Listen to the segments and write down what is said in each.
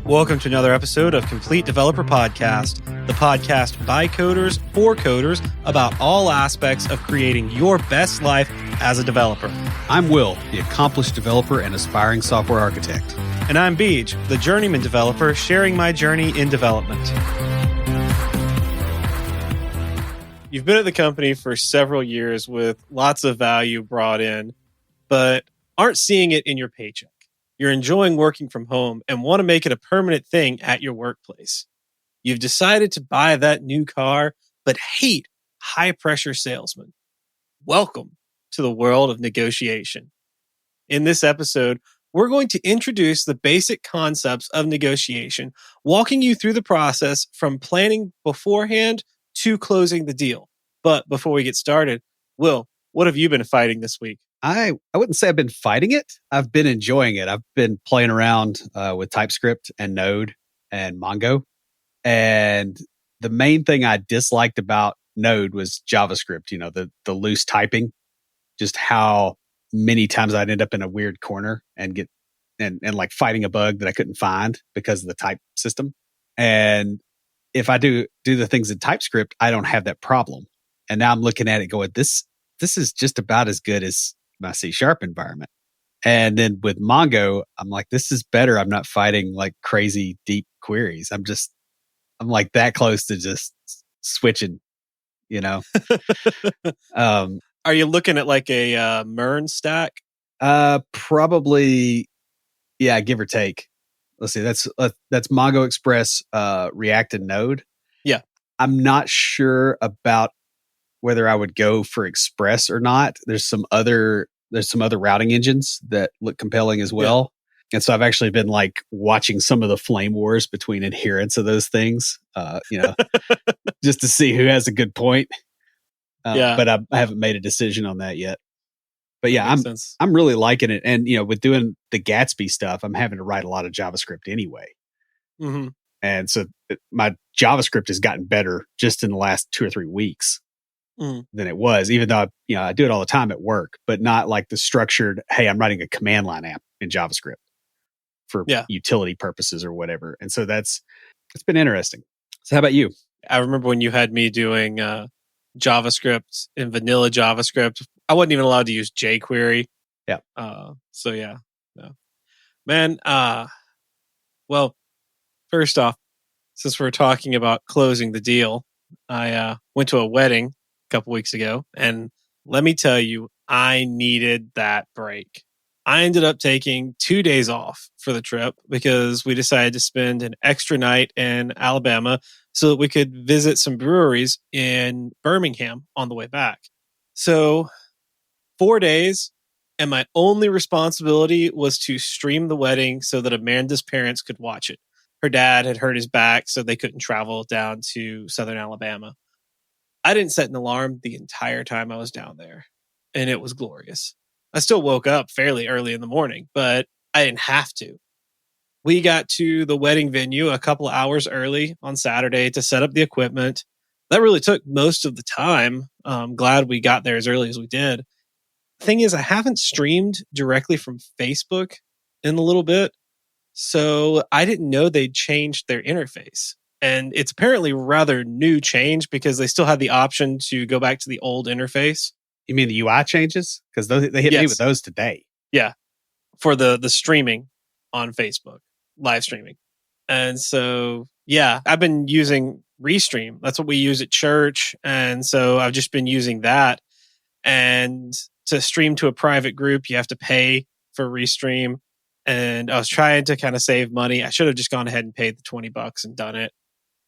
Welcome to another episode of Complete Developer Podcast, the podcast by coders for coders about all aspects of creating your best life as a developer. I'm Will, the accomplished developer and aspiring software architect. And I'm Beej, the journeyman developer sharing my journey in development. You've been at the company for several years with lots of value brought in, but aren't seeing it in your paycheck. You're enjoying working from home and want to make it a permanent thing at your workplace. You've decided to buy that new car, but hate high-pressure salesmen. Welcome to the world of negotiation. In this episode, we're going to introduce the basic concepts of negotiation, walking you through the process from planning beforehand to closing the deal. But before we get started, Will, what have you been fighting this week? I wouldn't say I've been fighting it. I've been enjoying it. I've been playing around with TypeScript and Node and Mongo. And the main thing I disliked about Node was JavaScript, the loose typing, just how many times I'd end up in a weird corner and get and like fighting a bug that I couldn't find because of the type system. And if I do the things in TypeScript, I don't have that problem. And now I'm looking at it going, this is just about as good as my C# environment. And then with Mongo, I'm like, this is better. I'm not fighting like crazy deep queries. I'm like that close to just switching, Are you looking at like a MERN stack? Probably, yeah, give or take. Let's see. That's Mongo Express, React, and Node. Yeah. I'm not sure about whether I would go for Express or not. There's some other routing engines that look compelling as well. Yeah. And so I've actually been like watching some of the flame wars between adherents of those things, just to see who has a good point. But I haven't made a decision on that yet. But yeah, I'm really liking it. And, with doing the Gatsby stuff, I'm having to write a lot of JavaScript anyway. Mm-hmm. And so my JavaScript has gotten better just in the last 2 or 3 weeks. Than it was, even though I do it all the time at work, but not like the structured, hey, I'm writing a command line app in JavaScript for utility purposes or whatever. And so it's been interesting. So how about you? I remember when you had me doing JavaScript in vanilla JavaScript. I wasn't even allowed to use jQuery. Yeah. Man, well, first off, since we're talking about closing the deal, I went to a wedding couple weeks ago, and let me tell you, I needed that break. I ended up taking 2 days off for the trip because we decided to spend an extra night in Alabama so that we could visit some breweries in Birmingham on the way back. So 4 days, and my only responsibility was to stream the wedding so that Amanda's parents could watch it. Her dad had hurt his back, so they couldn't travel down to Southern Alabama. I didn't set an alarm the entire time I was down there, and it was glorious. I still woke up fairly early in the morning, but I didn't have to. We got to the wedding venue a couple of hours early on Saturday to set up the equipment. That really took most of the time. I'm glad we got there as early as we did. Thing is, I haven't streamed directly from Facebook in a little bit, so I didn't know they'd changed their interface. And it's apparently rather new change because they still had the option to go back to the old interface. You mean the UI changes? Because they hit me with those today. Yeah. For the streaming on Facebook, live streaming. And so, yeah, I've been using Restream. That's what we use at church. And so I've just been using that. And to stream to a private group, you have to pay for Restream. And I was trying to kind of save money. I should have just gone ahead and paid the $20 and done it.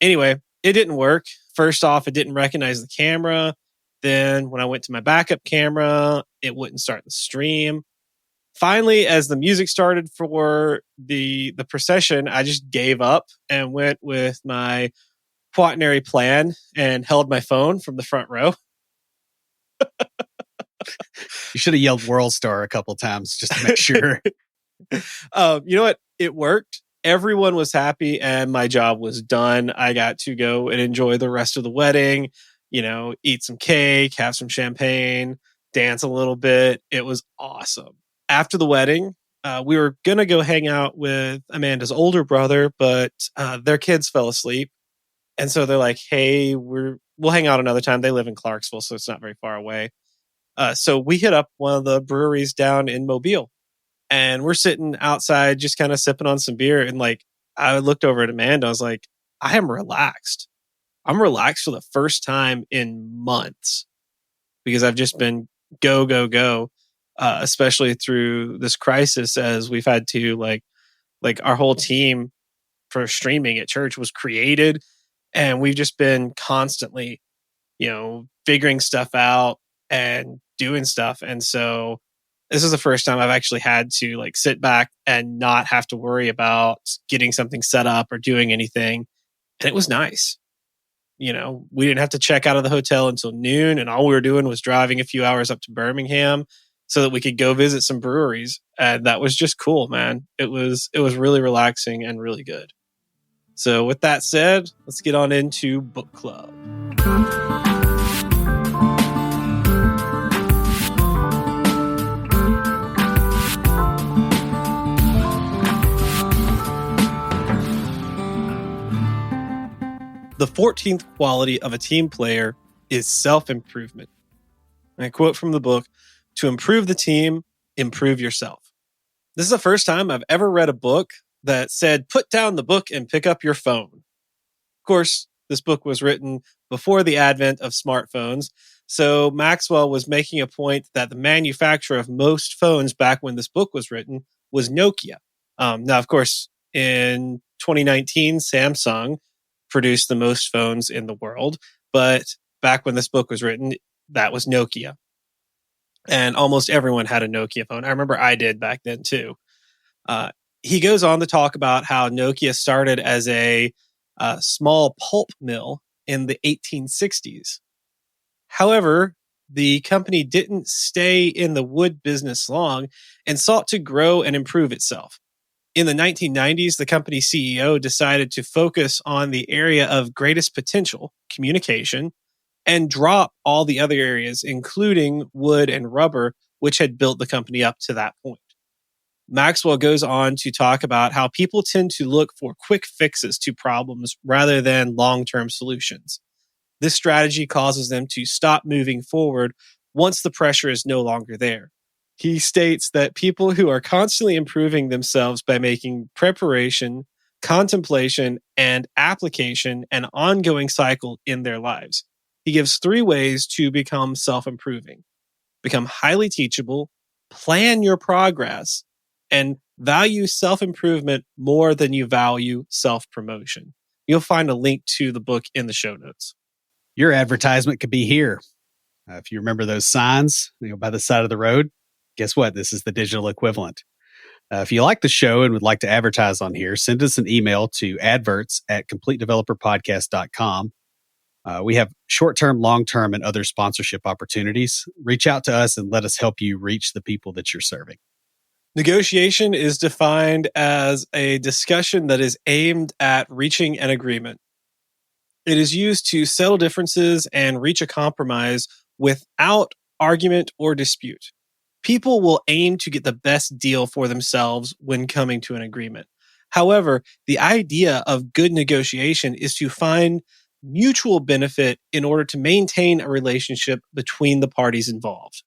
Anyway, it didn't work. First off, it didn't recognize the camera. Then when I went to my backup camera, it wouldn't start the stream. Finally, as the music started for the procession, I just gave up and went with my quaternary plan and held my phone from the front row. You should have yelled World Star a couple times just to make sure. You know what? It worked. Everyone was happy and my job was done. I got to go and enjoy the rest of the wedding, eat some cake, have some champagne, dance a little bit. It was awesome. After the wedding, We were going to go hang out with Amanda's older brother, but their kids fell asleep. And so they're like, hey, we'll hang out another time. They live in Clarksville, so it's not very far away. So we hit up one of the breweries down in Mobile, and we're sitting outside just kind of sipping on some beer. And like, I looked over at Amanda. I was like, I am relaxed. I'm relaxed for the first time in months because I've just been go, go, go, especially through this crisis as we've had to like our whole team for streaming at church was created. And we've just been constantly, figuring stuff out and doing stuff. And so this is the first time I've actually had to like sit back and not have to worry about getting something set up or doing anything. And it was nice. We didn't have to check out of the hotel until noon, and all we were doing was driving a few hours up to Birmingham so that we could go visit some breweries. And that was just cool, man. It was really relaxing and really good. So with that said, let's get on into book club. The 14th quality of a team player is self-improvement. And I quote from the book, "To improve the team, improve yourself." This is the first time I've ever read a book that said, put down the book and pick up your phone. Of course, this book was written before the advent of smartphones. So Maxwell was making a point that the manufacturer of most phones back when this book was written was Nokia. Now, of course, in 2019, Samsung produced the most phones in the world. But back when this book was written, that was Nokia. And almost everyone had a Nokia phone. I remember I did back then too. He goes on to talk about how Nokia started as a small pulp mill in the 1860s. However, the company didn't stay in the wood business long and sought to grow and improve itself. In the 1990s, the company's CEO decided to focus on the area of greatest potential, communication, and drop all the other areas, including wood and rubber, which had built the company up to that point. Maxwell goes on to talk about how people tend to look for quick fixes to problems rather than long-term solutions. This strategy causes them to stop moving forward once the pressure is no longer there. He states that people who are constantly improving themselves by making preparation, contemplation, and application an ongoing cycle in their lives. He gives 3 ways to become self-improving. Become highly teachable, plan your progress, and value self-improvement more than you value self-promotion. You'll find a link to the book in the show notes. Your advertisement could be here. If you remember those signs, by the side of the road, guess what? This is the digital equivalent. If you like the show and would like to advertise on here, send us an email to adverts@completedeveloperpodcast.com. We have short-term, long-term, and other sponsorship opportunities. Reach out to us and let us help you reach the people that you're serving. Negotiation is defined as a discussion that is aimed at reaching an agreement. It is used to settle differences and reach a compromise without argument or dispute. People will aim to get the best deal for themselves when coming to an agreement. However, the idea of good negotiation is to find mutual benefit in order to maintain a relationship between the parties involved.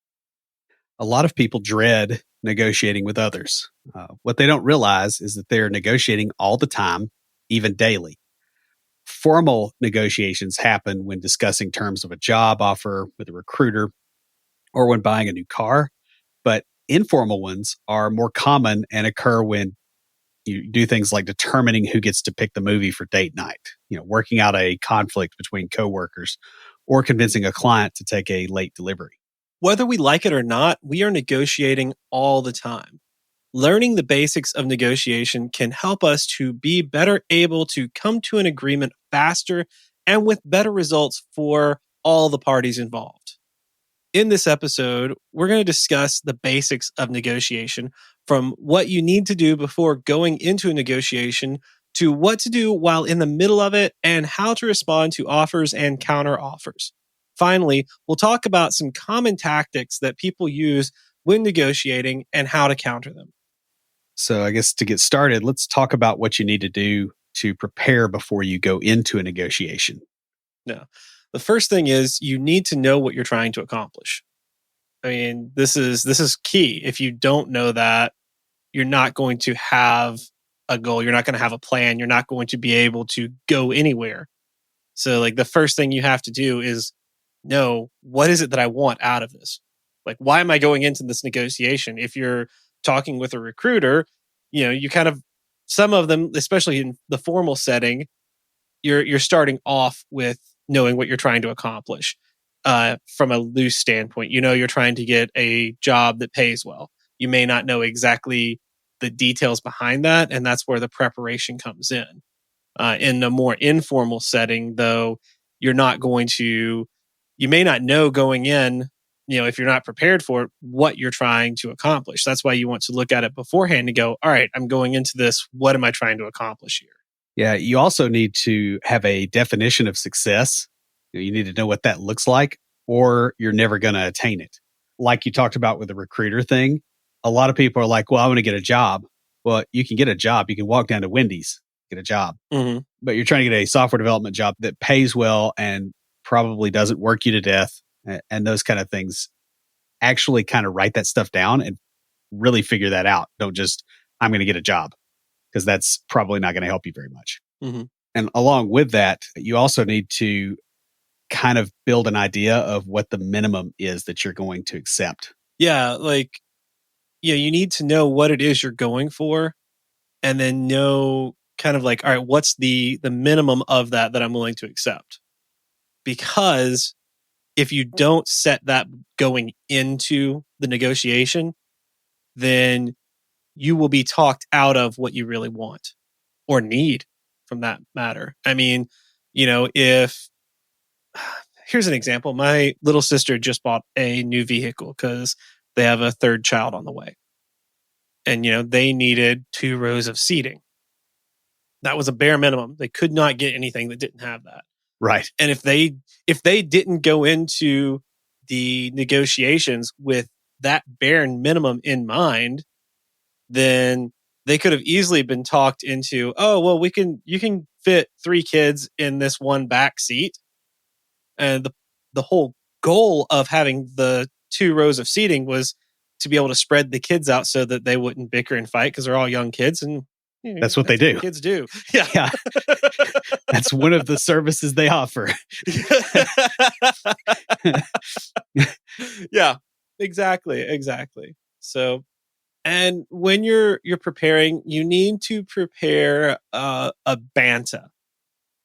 A lot of people dread negotiating with others. What they don't realize is that they're negotiating all the time, even daily. Formal negotiations happen when discussing terms of a job offer with a recruiter or when buying a new car. But informal ones are more common and occur when you do things like determining who gets to pick the movie for date night, working out a conflict between coworkers, or convincing a client to take a late delivery. Whether we like it or not, we are negotiating all the time. Learning the basics of negotiation can help us to be better able to come to an agreement faster and with better results for all the parties involved. In this episode, we're going to discuss the basics of negotiation, from what you need to do before going into a negotiation to what to do while in the middle of it and how to respond to offers and counter offers. Finally, we'll talk about some common tactics that people use when negotiating and how to counter them. So I guess to get started, let's talk about what you need to do to prepare before you go into a negotiation. No. The first thing is you need to know what you're trying to accomplish. I mean, this is key. If you don't know that, you're not going to have a goal. You're not going to have a plan. You're not going to be able to go anywhere. So like the first thing you have to do is know what is it that I want out of this? Like why am I going into this negotiation? If you're talking with a recruiter, you kind of some of them, especially in the formal setting, you're starting off with knowing what you're trying to accomplish. From a loose standpoint, you're trying to get a job that pays well. You may not know exactly the details behind that, and that's where the preparation comes in. In a more informal setting, though, you're not going to, you may not know going in, if you're not prepared for it, what you're trying to accomplish. That's why you want to look at it beforehand and go, all right, I'm going into this. What am I trying to accomplish here? Yeah, you also need to have a definition of success. You need to know what that looks like, or you're never going to attain it. Like you talked about with the recruiter thing, a lot of people are like, well, I want to get a job. Well, you can get a job. You can walk down to Wendy's, get a job. Mm-hmm. But you're trying to get a software development job that pays well and probably doesn't work you to death and those kind of things. Actually kind of write that stuff down and really figure that out. Don't just, I'm going to get a job, because that's probably not going to help you very much. Mm-hmm. And along with that, you also need to kind of build an idea of what the minimum is that you're going to accept. Yeah, you need to know what it is you're going for, and then know kind of like, all right, what's the minimum of that I'm willing to accept? Because if you don't set that going into the negotiation, then you will be talked out of what you really want or need from that matter. I mean, if here's an example, my little sister just bought a new vehicle because they have a third child on the way. And, they needed 2 rows of seating. That was a bare minimum. They could not get anything that didn't have that. Right. And if they didn't go into the negotiations with that bare minimum in mind, then they could have easily been talked into, oh, well, you can fit 3 kids in this one back seat. And the whole goal of having the 2 rows of seating was to be able to spread the kids out so that they wouldn't bicker and fight, because they're all young kids, and that's what they do. Kids do. Yeah. That's one of the services they offer. Yeah, exactly. So, and when you're preparing, you need to prepare a BANTA.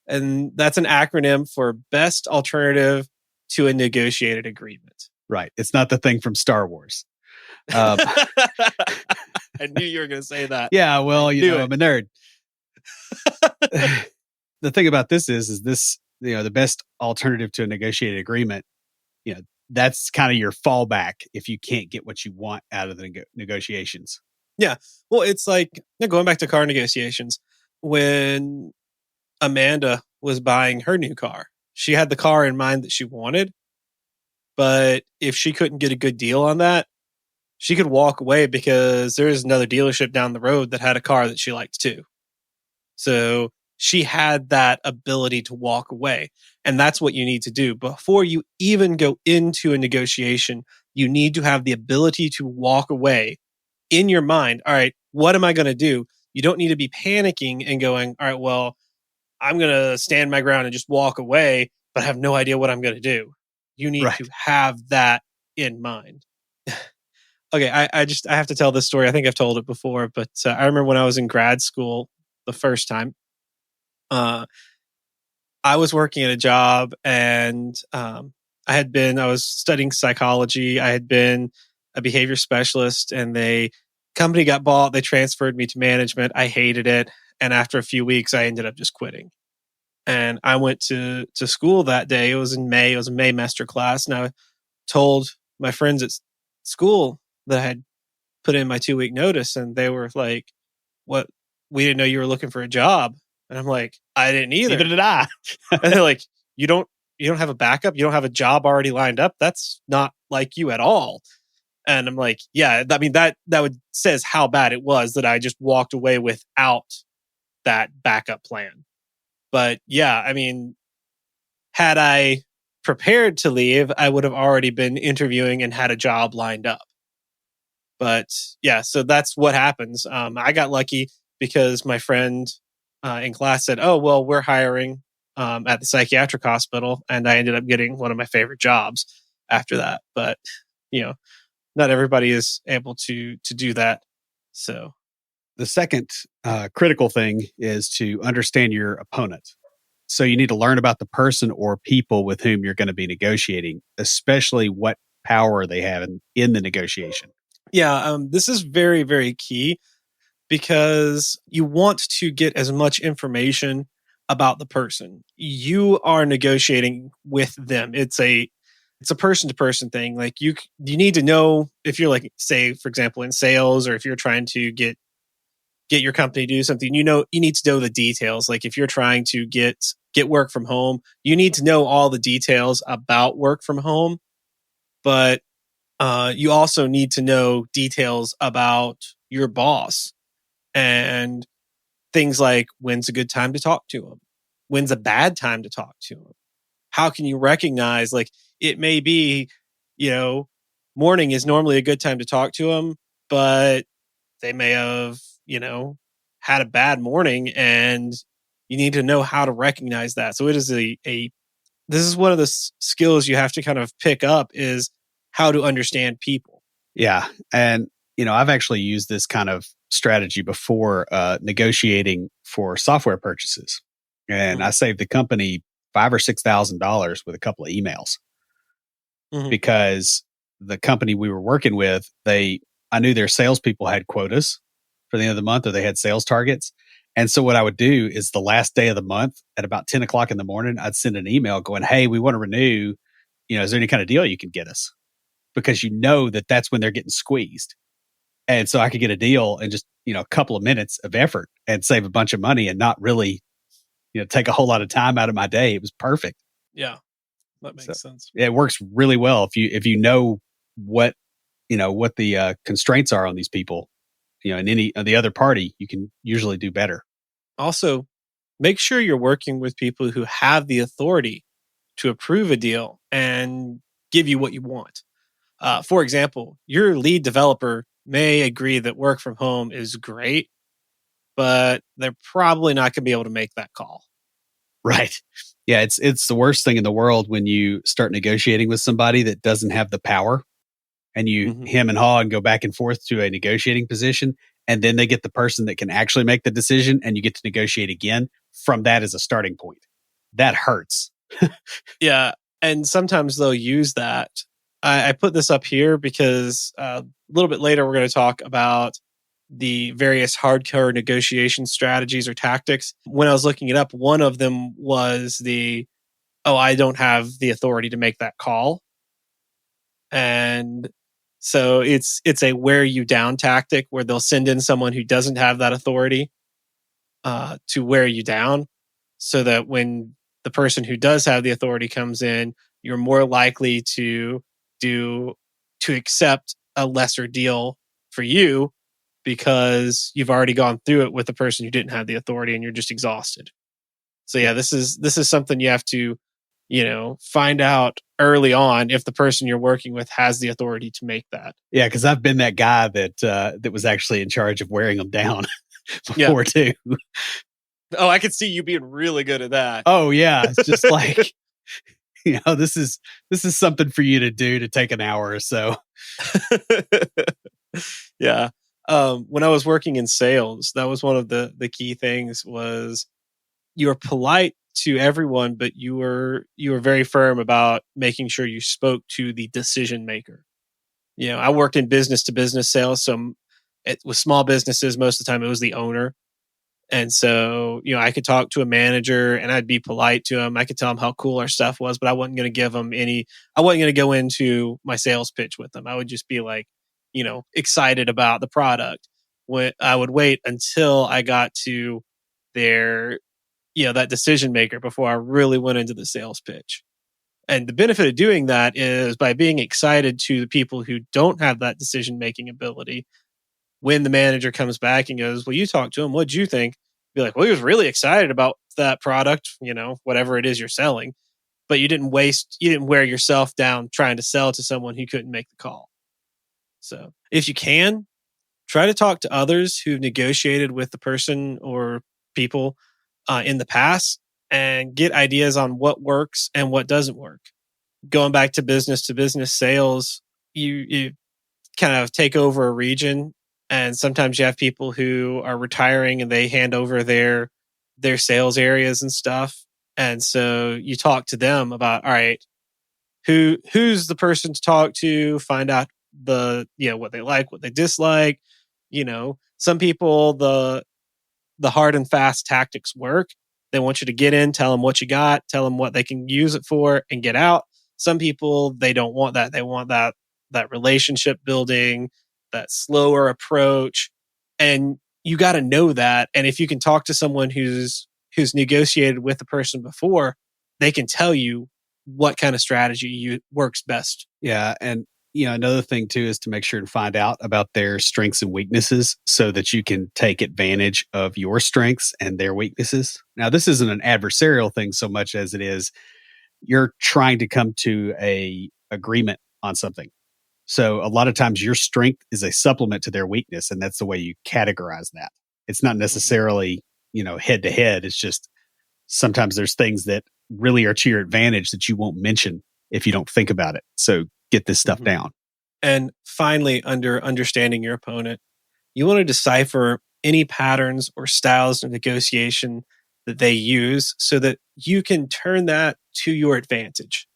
And that's an acronym for Best Alternative to a Negotiated Agreement. Right. It's not the thing from Star Wars. I knew you were going to say that. Yeah, well, I'm a nerd. The thing about this is this, the best alternative to a negotiated agreement, that's kind of your fallback if you can't get what you want out of the negotiations. Yeah. Well, it's like, going back to car negotiations, when Amanda was buying her new car, she had the car in mind that she wanted, but if she couldn't get a good deal on that, she could walk away because there is another dealership down the road that had a car that she liked too. So she had that ability to walk away. And that's what you need to do. Before you even go into a negotiation, you need to have the ability to walk away in your mind. All right, what am I going to do? You don't need to be panicking and going, all right, well, I'm going to stand my ground and just walk away, but I have no idea what I'm going to do. You need to have that in mind. Okay, I have to tell this story. I think I've told it before, but I remember when I was in grad school the first time, I was working at a job, and I was studying psychology. I had been a behavior specialist, and company got bought. They transferred me to management. I hated it. And after a few weeks, I ended up just quitting. And I went to school that day. It was in May. It was a May master class. And I told my friends at school that I had put in my 2-week notice. And they were like, what? We didn't know you were looking for a job. And I'm like, I didn't either. Neither did I. And they're like, you don't have a backup? You don't have a job already lined up? That's not like you at all. And I'm like, yeah, I mean, that would says how bad it was that I just walked away without that backup plan. But yeah, I mean, had I prepared to leave, I would have already been interviewing and had a job lined up. But yeah, so that's what happens. I got lucky because my friend in class said, "Oh, well, we're hiring at the psychiatric hospital," and I ended up getting one of my favorite jobs after that. But you know, not everybody is able to do that. So The second critical thing is to understand your opponent. So you need to learn about the person or people with whom you're going to be negotiating, especially what power they have in the negotiation. yeah, this is very very key because you want to get as much information about the person. You are negotiating with them. It's a person to person thing. Like you need to know if you're like say for example in sales or if you're trying to get your company to do something, you need to know the details. Like if you're trying to get work from home, you need to know all the details about work from home, but you also need to know details about your boss and things like when's a good time to talk to them, when's a bad time to talk to them. How can you recognize like it may be, you know, morning is normally a good time to talk to them, but they may have, had a bad morning and you need to know how to recognize that. So it is this is one of the skills you have to kind of pick up is how to understand people. Yeah. And, I've actually used this kind of strategy before negotiating for software purchases. And I Mhm. saved the company $5,000 or $6,000 with a couple of emails Mhm. because the company we were working with, I knew their salespeople had quotas for the end of the month or they had sales targets. And so what I would do is the last day of the month at about 10 o'clock in the morning, I'd send an email going, "Hey, we want to renew. Is there any kind of deal you can get us?" Because that's when they're getting squeezed. And so I could get a deal in just, a couple of minutes of effort and save a bunch of money and not really, take a whole lot of time out of my day. It was perfect. Yeah, that So makes sense. yeah, it works really well if you know what what the constraints are on these people, and any of the other party, you can usually do better. Also, make sure you're working with people who have the authority to approve a deal and give you what you want. For example, your lead developer may agree that work from home is great, but they're probably not going to be able to make that call. Right. Yeah, it's the worst thing in the world when you start negotiating with somebody that doesn't have the power and you Mhm. hem and haw and go back and forth to a negotiating position, and then they get the person that can actually make the decision and you get to negotiate again from that as a starting point. That hurts. Yeah, and sometimes they'll use that. I put this up here because a little bit later we're going to talk about the various hardcore negotiation strategies or tactics. When I was looking it up, one of them was oh, I don't have the authority to make that call. And so it's a wear you down tactic where they'll send in someone who doesn't have that authority to wear you down so that when the person who does have the authority comes in, you're more likely do to accept a lesser deal for you because you've already gone through it with the person who didn't have the authority and you're just exhausted. So Yeah. yeah, this is something you have to, find out early on if the person you're working with has the authority to make that. Yeah, because I've been that guy that was actually in charge of wearing them down Yeah. before too. Oh, I could see you being really good at that. Oh yeah, it's just like this is something for you to do to take an hour or so. Yeah. When I was working in sales, that was one of the key things was you were polite to everyone, but you were very firm about making sure you spoke to the decision maker. I worked in business to business sales, so with small businesses, most of the time it was the owner. And so, I could talk to a manager and I'd be polite to him. I could tell him how cool our stuff was, but I wasn't going to give him I wasn't going to go into my sales pitch with them. I would just be like, excited about the product. When I would wait until I got to their, that decision maker before I really went into the sales pitch. And the benefit of doing that is by being excited to the people who don't have that decision making ability. When the manager comes back and goes, well, you talked to him, what'd you think? Be like, well, he was really excited about that product, whatever it is you're selling, but you didn't wear yourself down trying to sell to someone who couldn't make the call. So if you can, try to talk to others who've negotiated with the person or people in the past and get ideas on what works and what doesn't work. Going back to business sales, you kind of take over a region, and sometimes you have people who are retiring and they hand over their sales areas and stuff. And so you talk to them about, all right, who's the person to talk to, find out what they like, what they dislike. Some people, the hard and fast tactics work. They want you to get in, tell them what you got, tell them what they can use it for, and get out. Some people, they don't want that. They want that relationship building, that slower approach. And you got to know that. And if you can talk to someone who's negotiated with the person before, they can tell you what kind of strategy works best. Yeah. And another thing too is to make sure and find out about their strengths and weaknesses so that you can take advantage of your strengths and their weaknesses. Now, this isn't an adversarial thing so much as it is you're trying to come to a agreement on something. So a lot of times your strength is a supplement to their weakness, and that's the way you categorize that. It's not necessarily, head to head. It's just sometimes there's things that really are to your advantage that you won't mention if you don't think about it. So get this stuff down. And finally, under understanding your opponent, you want to decipher any patterns or styles of negotiation that they use so that you can turn that to your advantage.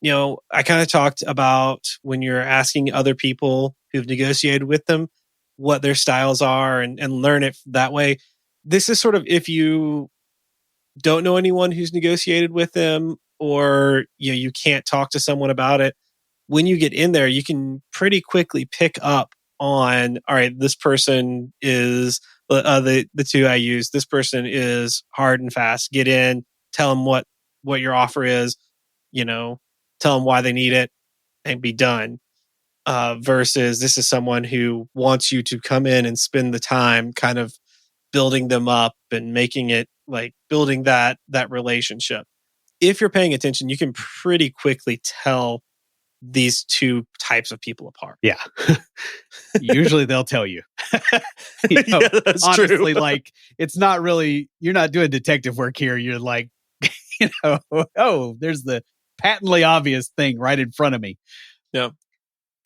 I kind of talked about when you're asking other people who've negotiated with them what their styles are and learn it that way. This is sort of if you don't know anyone who's negotiated with them, or you can't talk to someone about it. When you get in there, you can pretty quickly pick up on, all right, this person is the two I use. This person is hard and fast. Get in, tell them what your offer is, tell them why they need it, and be done. Versus this is someone who wants you to come in and spend the time kind of building them up and making it like building that relationship. If you're paying attention, you can pretty quickly tell these two types of people apart. Yeah. Usually they'll tell you. Yeah, that's honestly, true. like it's not really, you're not doing detective work here. You're like, oh, there's the patently obvious thing right in front of me. Yeah.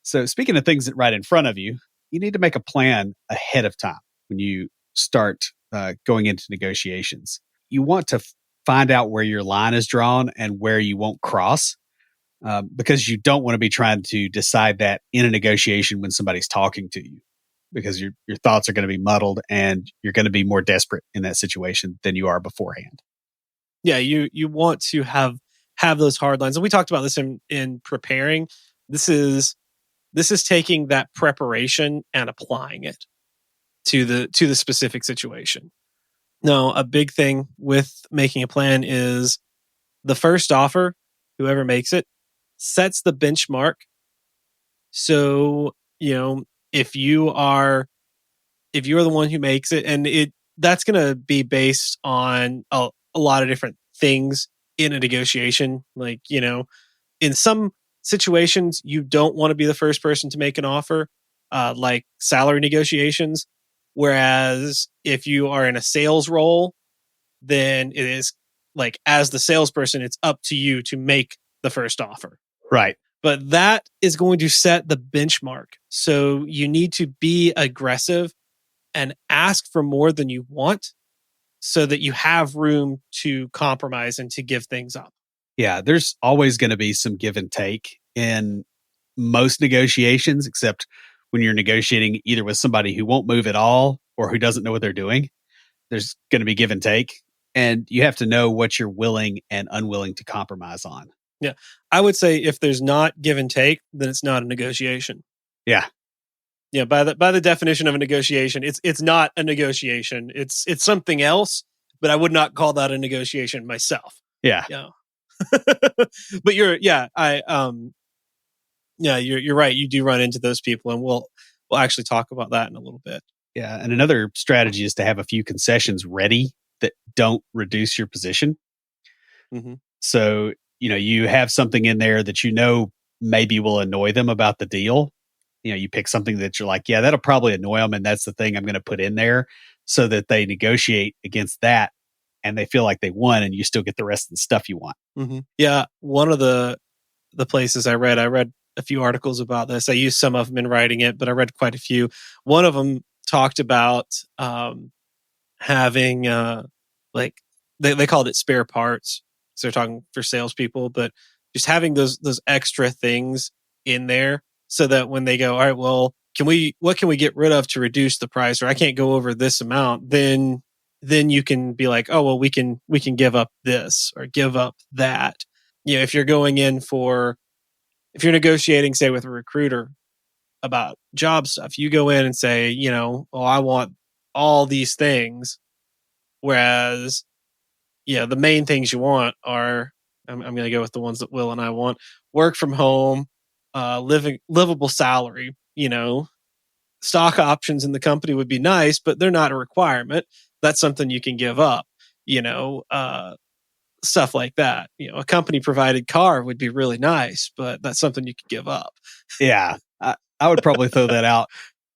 So speaking of things that right in front of you, you need to make a plan ahead of time when you start going into negotiations. You want to find out where your line is drawn and where you won't cross. Because you don't want to be trying to decide that in a negotiation when somebody's talking to you, because your thoughts are going to be muddled and you're going to be more desperate in that situation than you are beforehand. Yeah, you want to have those hard lines, and we talked about this in preparing. This is taking that preparation and applying it to the specific situation. Now, a big thing with making a plan is the first offer, whoever makes it, sets the benchmark. So, if you're the one who makes it, and that's going to be based on a lot of different things in a negotiation. Like, in some situations, you don't want to be the first person to make an offer, like salary negotiations. Whereas if you are in a sales role, then it is like, as the salesperson, it's up to you to make the first offer. Right. But that is going to set the benchmark. So you need to be aggressive and ask for more than you want so that you have room to compromise and to give things up. Yeah, there's always going to be some give and take in most negotiations, except when you're negotiating either with somebody who won't move at all or who doesn't know what they're doing. There's going to be give and take, and you have to know what you're willing and unwilling to compromise on. Yeah. I would say if there's not give and take, then it's not a negotiation. Yeah. Yeah. By the definition of a negotiation, it's not a negotiation. It's something else, but I would not call that a negotiation myself. Yeah. Yeah. But you're right. You do run into those people, and we'll actually talk about that in a little bit. Yeah. And another strategy is to have a few concessions ready that don't reduce your position. Mm-hmm. So, you have something in there that maybe will annoy them about the deal. You pick something that you're like, yeah, that'll probably annoy them. And that's the thing I'm going to put in there so that they negotiate against that and they feel like they won and you still get the rest of the stuff you want. Mm-hmm. Yeah. One of the places I read a few articles about this. I used some of them in writing it, but I read quite a few. One of them talked about having like they called it spare parts. So they're talking for salespeople, but just having those extra things in there so that when they go, all right, well, what can we get rid of to reduce the price, or I can't go over this amount, then you can be like, oh well, we can give up this or give up that. If you're going in if you're negotiating, say, with a recruiter about job stuff, you go in and say, oh, I want all these things. Whereas, the main things you want are, I'm going to go with the ones that Will and I want: work from home, livable salary, stock options in the company would be nice, but they're not a requirement. That's something you can give up, stuff like that. A company provided car would be really nice, but that's something you could give up. Yeah. I would probably throw that out,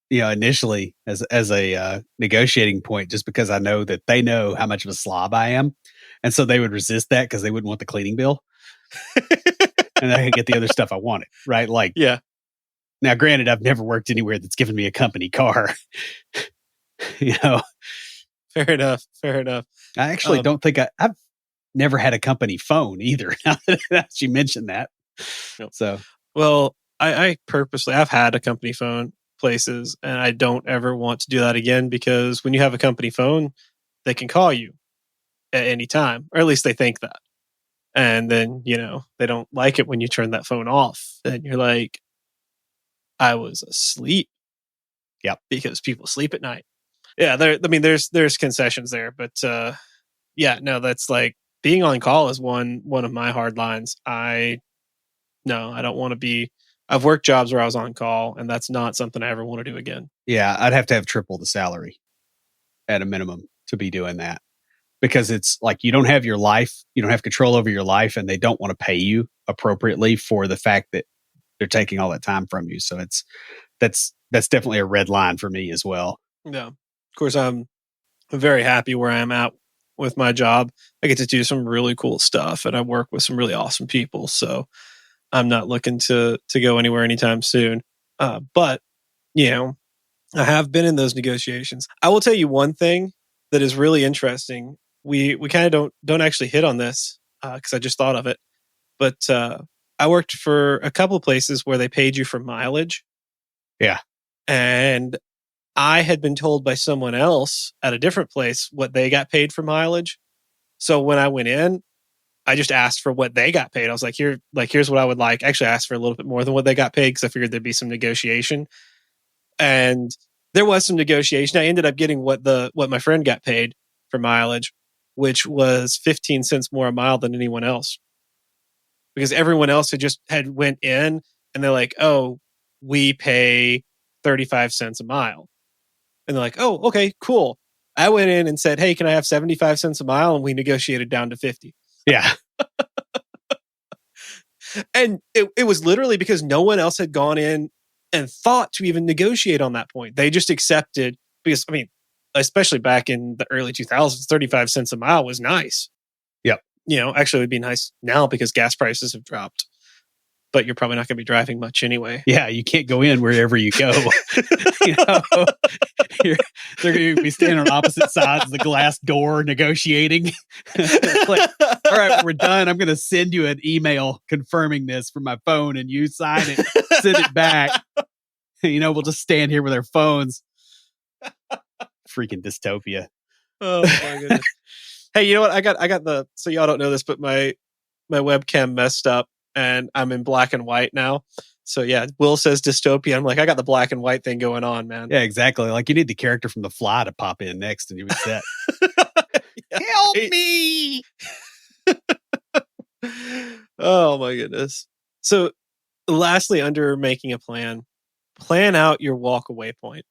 initially as a negotiating point, just because I know that they know how much of a slob I am. And so they would resist that because they wouldn't want the cleaning bill. And I could get the other stuff I wanted, right? Like, yeah. Now, granted, I've never worked anywhere that's given me a company car. Fair enough. I actually don't think I've never had a company phone either. Now that you mentioned that. Nope. So, well, I purposely, I've had a company phone places, and I don't ever want to do that again, because when you have a company phone, they can call you at any time, or at least they think that. And then, they don't like it when you turn that phone off and you're like, I was asleep. Yep. Because people sleep at night. Yeah. There's concessions there, but, that's like, being on call is one of my hard lines. I don't want to be. I've worked jobs where I was on call, and that's not something I ever want to do again. Yeah, I'd have to have triple the salary at a minimum to be doing that, because it's like you don't have your life, you don't have control over your life, and they don't want to pay you appropriately for the fact that they're taking all that time from you. So that's definitely a red line for me as well. Yeah, of course, I'm very happy where I am at with my job. I get to do some really cool stuff, and I work with some really awesome people. So I'm not looking to go anywhere anytime soon. But, I have been in those negotiations. I will tell you one thing that is really interesting. We kind of don't actually hit on this because I just thought of it. But I worked for a couple of places where they paid you for mileage. Yeah. And I had been told by someone else at a different place what they got paid for mileage. So when I went in, I just asked for what they got paid. I was like, here's what I would like. Actually, I asked for a little bit more than what they got paid because I figured there'd be some negotiation. And there was some negotiation. I ended up getting what my friend got paid for mileage, which was 15 cents more a mile than anyone else. Because everyone else had went in and they're like, oh, we pay 35 cents a mile. And they're like, oh, okay, cool. I went in and said, hey, can I have 75 cents a mile? And we negotiated down to 50. Yeah. And it was literally because no one else had gone in and thought to even negotiate on that point. They just accepted, because, especially back in the early 2000s, 35 cents a mile was nice. Yep. Actually, it would be nice now because gas prices have dropped. But you're probably not going to be driving much anyway. Yeah, you can't go in wherever you go. They're going to be standing on opposite sides of the glass door negotiating. Like, all right, we're done. I'm going to send you an email confirming this from my phone, and you sign it, send it back. We'll just stand here with our phones. Freaking dystopia. Oh my goodness. Hey, you know what? I got so y'all don't know this, but my webcam messed up. And I'm in black and white now. So yeah, Will says dystopia. I'm like, I got the black and white thing going on, man. Yeah, exactly. Like you need the character from The Fly to pop in next and you would set. Yeah. Help me! Oh my goodness. So, lastly, under making a plan out your walk away point.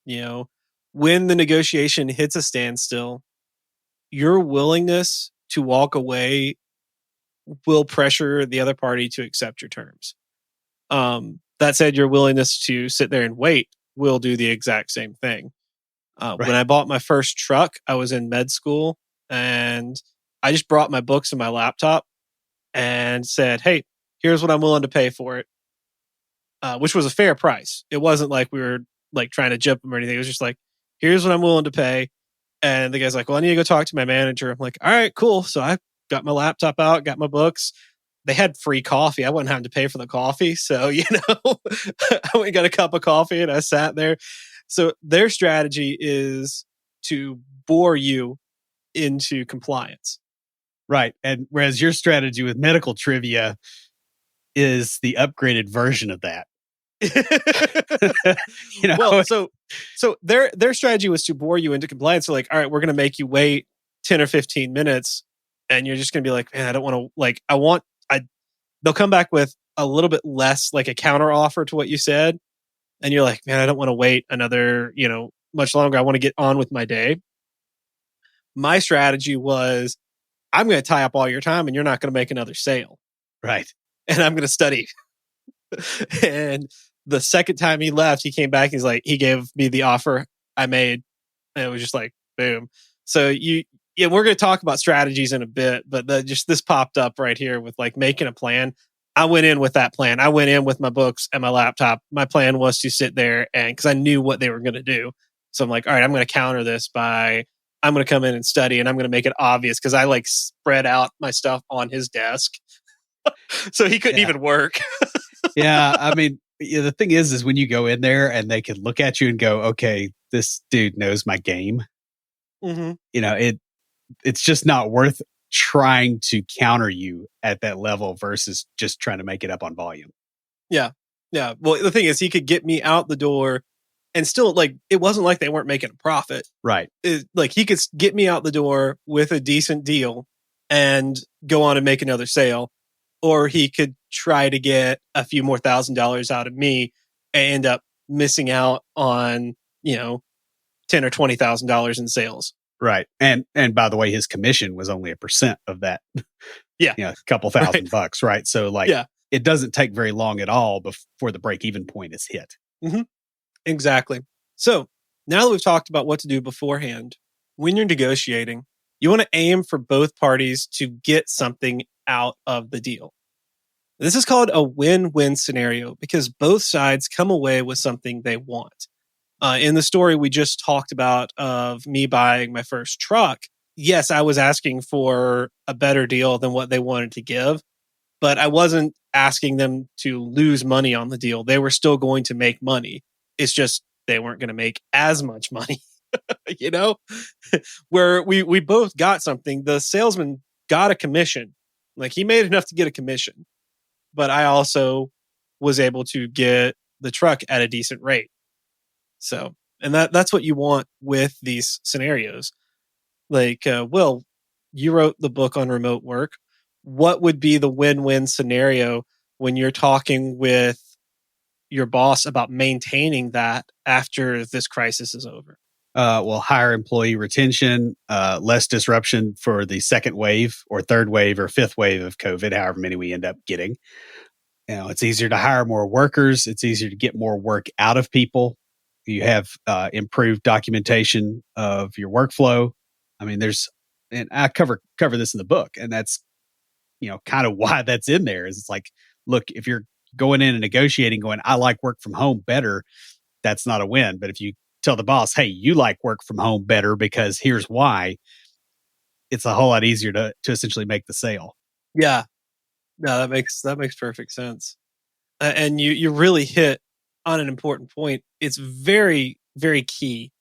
You know, when the negotiation hits a standstill, your willingness to walk away will pressure the other party to accept your terms. That said, your willingness to sit there and wait will do the exact same thing. When Right. I bought my first truck, I was in med school and I just brought my books and my laptop and said, "Hey, here's what I'm willing to pay for it," which was a fair price. It wasn't like we were like trying to jump them or anything. It was just like, "Here's what I'm willing to pay." And the guy's like, "Well, I need to go talk to my manager." I'm like, "All right, cool." So I got my laptop out, got my books. They had free coffee. I wasn't having to pay for the coffee. So, I went and got a cup of coffee and I sat there. So their strategy is to bore you into compliance. Right. And whereas your strategy with medical trivia is the upgraded version of that. you Well, know, so their strategy was to bore you into compliance. So like, all right, we're gonna make you wait 10 or 15 minutes, and you're just gonna be like, man, I don't want to like I they'll come back with a little bit less like a counter offer to what you said. And you're like, man, I don't want to wait another, much longer. I want to get on with my day. My strategy was I'm going to tie up all your time and you're not going to make another sale. right. And I'm going to study. And the second time he left, he came back. He's like, he gave me the offer I made. And it was just like, boom. So we're going to talk about strategies in a bit, but just this popped up right here with like making a plan. I went in with that plan. I went in with my books and my laptop. My plan was to sit there and because I knew what they were going to do. So I'm like, all right, I'm going to counter this by I'm going to come in and study and I'm going to make it obvious because I like spread out my stuff on his desk. So he couldn't Yeah. even work. Yeah. I mean, the thing is when you go in there and they can look at you and go, okay, this dude knows my game. Mm-hmm. It's just not worth trying to counter you at that level versus just trying to make it up on volume. Yeah. Yeah. Well, the thing is, he could get me out the door and still, like, it wasn't like they weren't making a profit. Right. Like, he could get me out the door with a decent deal and go on and make another sale. Or he could try to get a few more $1,000s out of me and end up missing out on, $10,000 or $20,000 in sales. Right. And by the way, his commission was only 1% of that. Yeah. A couple $1,000, right? So like Yeah. it doesn't take very long at all before the break even point is hit. Mm-hmm. Exactly. So now that we've talked about what to do beforehand, when you're negotiating, you want to aim for both parties to get something out of the deal. This is called a win-win scenario because both sides come away with something they want. In the story we just talked about of me buying my first truck, yes, I was asking for a better deal than what they wanted to give, but I wasn't asking them to lose money on the deal. They were still going to make money. It's just they weren't going to make as much money, where we both got something. The salesman got a commission. Like he made enough to get a commission, but I also was able to get the truck at a decent rate. So, and that's what you want with these scenarios. Like, Will, you wrote the book on remote work. What would be the win-win scenario when you're talking with your boss about maintaining that after this crisis is over? Well, higher employee retention, less disruption for the second wave or third wave or fifth wave of COVID, however many we end up getting. It's easier to hire more workers. It's easier to get more work out of people. You have improved documentation of your workflow. I mean, and I cover this in the book, and that's kind of why that's in there. Is it's like, look, if you're going in and negotiating, going, I like work from home better, that's not a win. But if you tell the boss, hey, you like work from home better because here's why, it's a whole lot easier to essentially make the sale. Yeah, no, that makes perfect sense. And you really hit on an important point. It's very, very key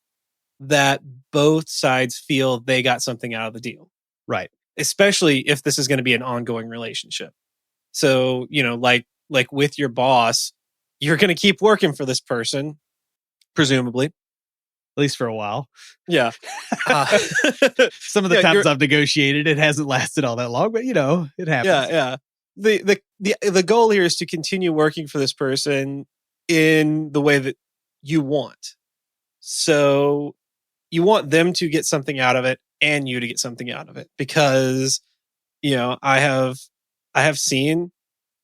that both sides feel they got something out of the deal. Right. Especially if this is going to be an ongoing relationship. So, like with your boss, you're going to keep working for this person, presumably. least for a while. Yeah. Uh, Some of the yeah, times I've negotiated, it hasn't lasted all that long, but it happens. yeah. The goal here is to continue working for this person in the way that you want. So you want them to get something out of it and you to get something out of it, because I have seen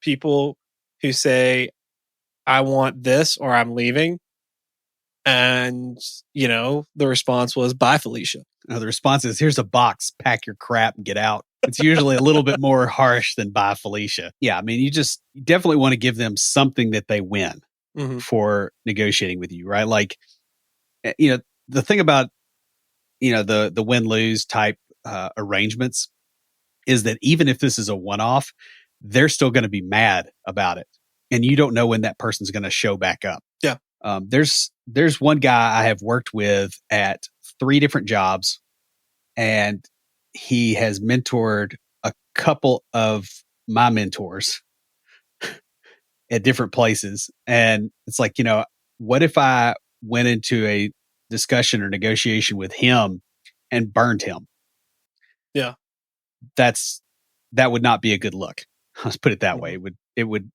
people who say, I want this or I'm leaving. And, the response was, bye, Felicia. The response is, here's a box, pack your crap and get out. It's usually a little bit more harsh than bye, Felicia. Yeah, I mean, you definitely want to give them something that they win for negotiating with you, right? Like, the thing about, the win-lose type arrangements is that even if this is a one-off, they're still going to be mad about it. And you don't know when that person's going to show back up. Yeah. There's one guy I have worked with at 3 different jobs, and he has mentored a couple of my mentors at different places. And it's like, what if I went into a discussion or negotiation with him and burned him? Yeah. That would not be a good look. Let's put it that way. It would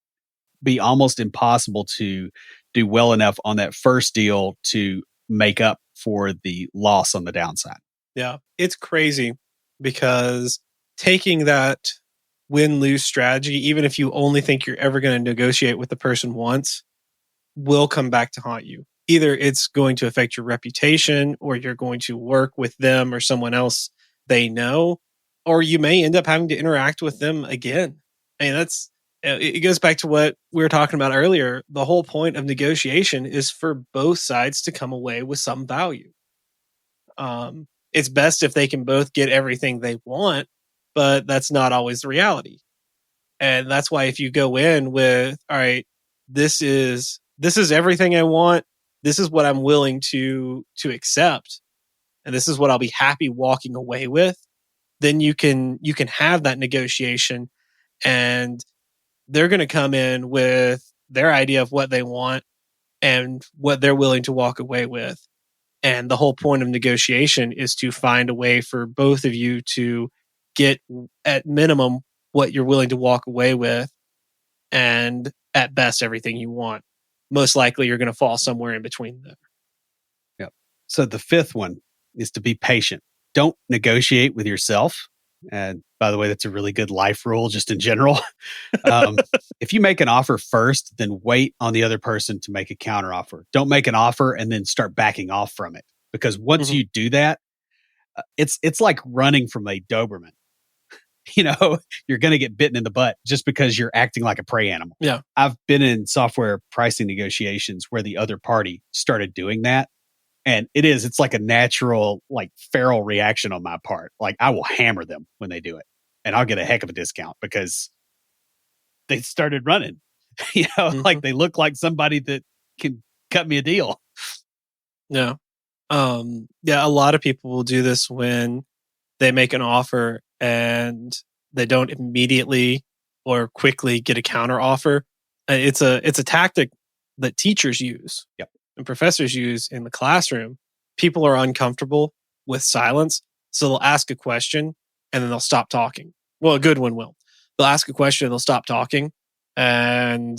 be almost impossible to do well enough on that first deal to make up for the loss on the downside. Yeah. It's crazy because taking that win-lose strategy, even if you only think you're ever going to negotiate with the person once, will come back to haunt you. Either it's going to affect your reputation, or you're going to work with them or someone else they know, or you may end up having to interact with them again. I mean, it goes back to what we were talking about earlier. The whole point of negotiation is for both sides to come away with some value. It's best if they can both get everything they want, but that's not always the reality. And that's why if you go in with, all right, this is everything I want, this is what I'm willing to accept, and this is what I'll be happy walking away with, then you can have that negotiation, and they're going to come in with their idea of what they want and what they're willing to walk away with. And the whole point of negotiation is to find a way for both of you to get, at minimum, what you're willing to walk away with, and at best, everything you want. Most likely, you're going to fall somewhere in between them. Yep. So the 5th one is to be patient. Don't negotiate with yourself. And by the way, that's a really good life rule just in general. If you make an offer first, then wait on the other person to make a counter offer. Don't make an offer and then start backing off from it. Because once you do that, it's like running from a Doberman. You're going to get bitten in the butt just because you're acting like a prey animal. Yeah. I've been in software pricing negotiations where the other party started doing that. And it's like a natural, like feral reaction on my part. Like I will hammer them when they do it, and I'll get a heck of a discount because they started running, like they look like somebody that can cut me a deal. Yeah. A lot of people will do this when they make an offer and they don't immediately or quickly get a counter offer. It's a tactic that teachers use. Yep. And professors use in the classroom. People are uncomfortable with silence, so they'll ask a question and then they'll stop talking. Well, a good one will. They'll ask a question and they'll stop talking, and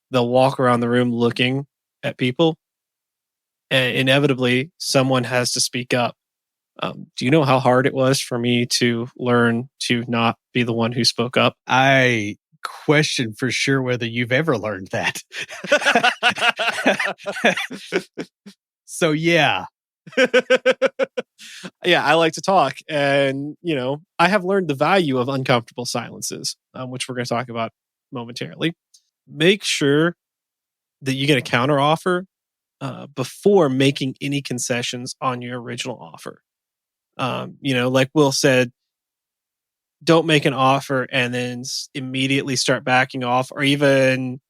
they'll walk around the room looking at people, and inevitably someone has to speak up. Do you know how hard it was for me to learn to not be the one who spoke up? I question for sure whether you've ever learned that. So, yeah. Yeah, I like to talk. And, I have learned the value of uncomfortable silences, which we're going to talk about momentarily. Make sure that you get a counter offer before making any concessions on your original offer. Like Will said, don't make an offer and then immediately start backing off, or even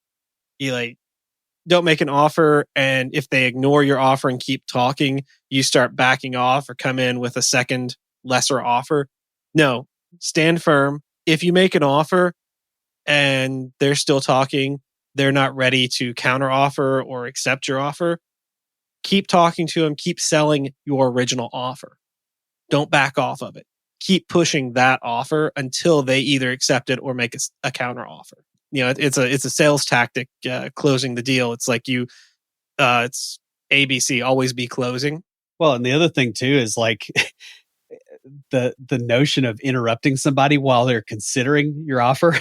don't make an offer, and if they ignore your offer and keep talking, you start backing off or come in with a second lesser offer. No, stand firm. If you make an offer and they're still talking, they're not ready to counter offer or accept your offer, Keep talking to them, keep selling your original offer. Don't back off of it. Keep pushing that offer until they either accept it or make a counter offer. It's a sales tactic, closing the deal. It's like it's ABC, always be closing. Well, and the other thing too is like the notion of interrupting somebody while they're considering your offer.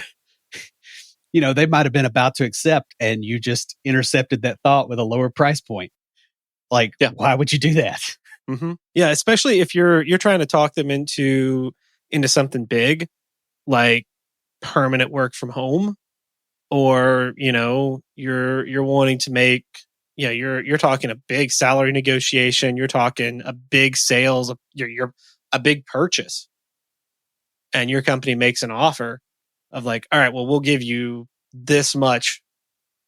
They might have been about to accept and you just intercepted that thought with a lower price point. Like, Yeah. why would you do that? Mm-hmm. Yeah, especially if you're trying to talk them into something big, like permanent work from home, or you're wanting to make, you're talking a big salary negotiation, you're talking a big sales, you're a big purchase, and your company makes an offer of like, all right, well, we'll give you this much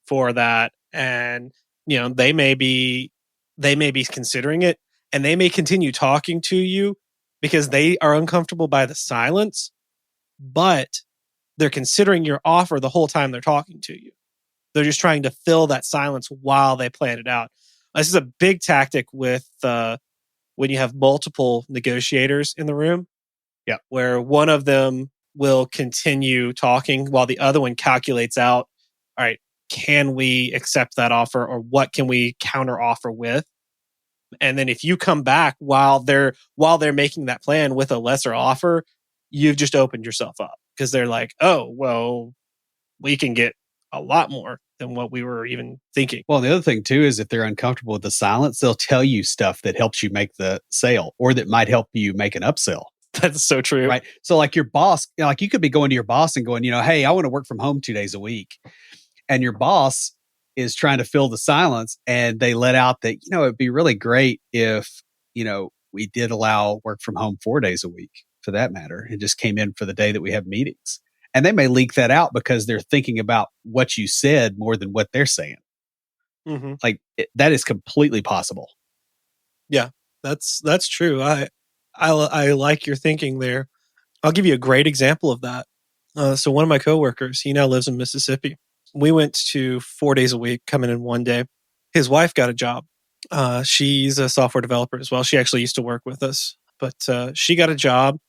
for that, and they may be considering it, and they may continue talking to you because they are uncomfortable by the silence, but they're considering your offer the whole time they're talking to you. They're just trying to fill that silence while they plan it out. This is a big tactic with when you have multiple negotiators in the room. Yeah. Where one of them will continue talking while the other one calculates out, all right, can we accept that offer, or what can we counter offer with? And then if you come back while they're making that plan with a lesser offer, you've just opened yourself up, because they're like, oh, well, we can get a lot more than what we were even thinking. Well, the other thing too is if they're uncomfortable with the silence, they'll tell you stuff that helps you make the sale or that might help you make an upsell. That's so true. Right. So like your boss, like you could be going to your boss and going, hey, I want to work from home 2 days a week. And your boss is trying to fill the silence, and they let out that, it'd be really great if, we did allow work from home 4 days a week for that matter, and just came in for the day that we have meetings. And they may leak that out because they're thinking about what you said more than what they're saying. Mm-hmm. Like that is completely possible. Yeah, that's true. I like your thinking there. I'll give you a great example of that. So one of my coworkers, he now lives in Mississippi. We went to 4 days a week, coming in one day. His wife got a job. She's a software developer as well. She actually used to work with us, but she got a job,